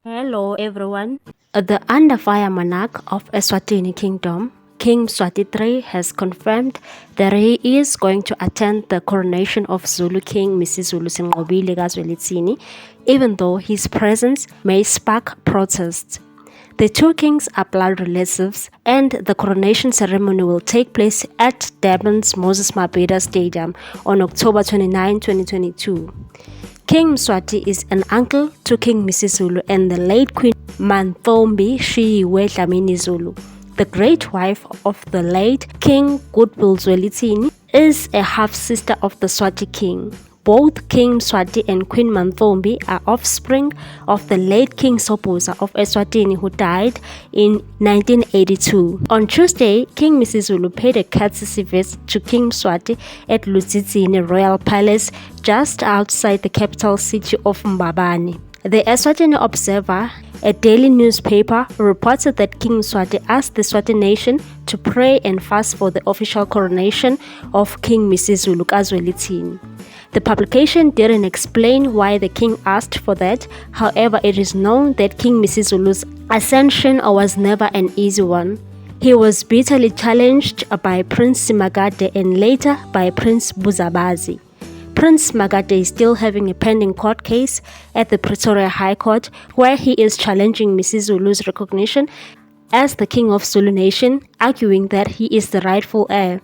Hello everyone. The under fire monarch of Eswatini Kingdom, King Mswati III, has confirmed that he is going to attend the coronation of Zulu King Misizulu Sinqobile kaZwelithini, even though his presence may spark protests. The two kings are blood relatives, and the coronation ceremony will take place at Durban's Moses Mabhida Stadium on October 29, 2022. King Mswati is an uncle to King Misizulu and the late Queen Mantfombi Shiyiwe Dlamini Zulu. The great wife of the late King Goodwill Zwelithini is a half-sister of the Swati king. Both King Mswati and Queen Mantfombi are offspring of the late King Sobhuza of Eswatini, who died in 1982. On Tuesday, King Misizulu paid a courtesy visit to King Mswati at Ludzidzini Royal Palace just outside the capital city of Mbabane. The Eswatini Observer, a daily newspaper, reported that King Mswati asked the Swati nation to pray and fast for the official coronation of King Misizulu kaZwelithini. The publication didn't explain why the king asked for that. However, it is known that King Misizulu's ascension was never an easy one. He was bitterly challenged by Prince Magade and later by Prince Buzabazi. Prince Magade is still having a pending court case at the Pretoria High Court, where he is challenging Misizulu's recognition as the king of Zulu Nation, arguing that he is the rightful heir.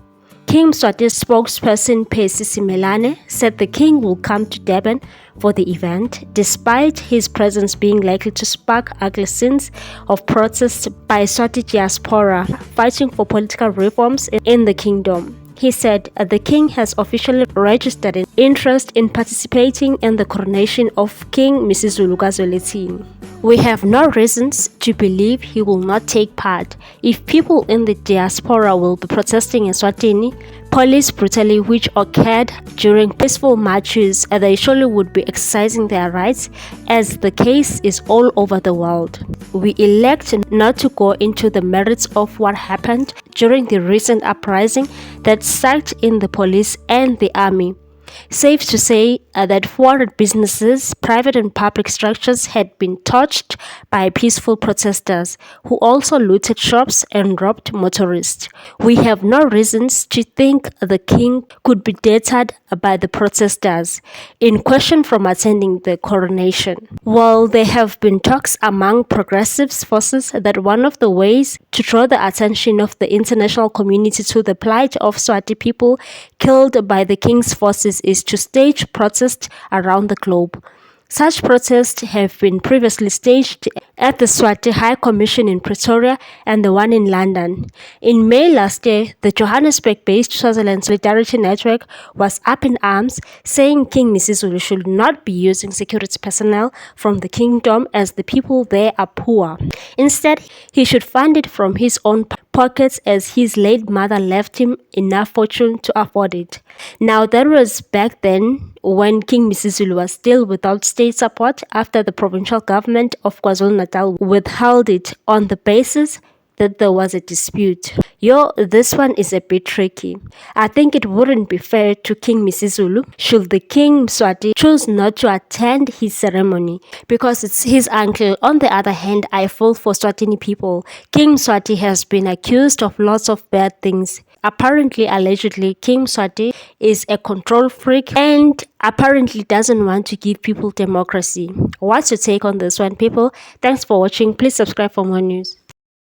King Mswati's spokesperson Phesi Simelane said the king will come to Durban for the event, despite his presence being likely to spark ugly scenes of protest by Swati diaspora fighting for political reforms in the kingdom. He said the king has officially registered an interest in participating in the coronation of King Misizulu kaZwelithini. We have no reasons to believe he will not take part. If people in the diaspora will be protesting in Swatini, police brutality which occurred during peaceful marches, they surely would be exercising their rights, as the case is all over the world. We elect not to go into the merits of what happened during the recent uprising that sucked in the police and the army. Safe to say that 400 businesses, private and public structures had been touched by peaceful protesters, who also looted shops and robbed motorists. We have no reasons to think the king could be deterred by the protesters in question from attending the coronation. While there have been talks among progressive forces that one of the ways to draw the attention of the international community to the plight of Swati people killed by the king's forces is to stage protests around the globe. Such protests have been previously staged at the Swati High Commission in Pretoria and the one in London. In May last year, the Johannesburg-based Swaziland Solidarity Network was up in arms, saying King Misizulu should not be using security personnel from the kingdom as the people there are poor. Instead, he should fund it from his own pockets, as his late mother left him enough fortune to afford it. Now, that was back then when King Misizulu was still without state support after the provincial government of KwaZulu-Natal withheld it on the basis that there was a dispute. This one is a bit tricky. I think it wouldn't be fair to King Misizulu should the King Mswati choose not to attend his ceremony because it's his uncle. On the other hand, I feel for Swatini people. King Mswati has been accused of lots of bad things. Allegedly, King Mswati is a control freak and apparently doesn't want to give people democracy. What's your take on this one, people? Thanks for watching. Please subscribe for more news.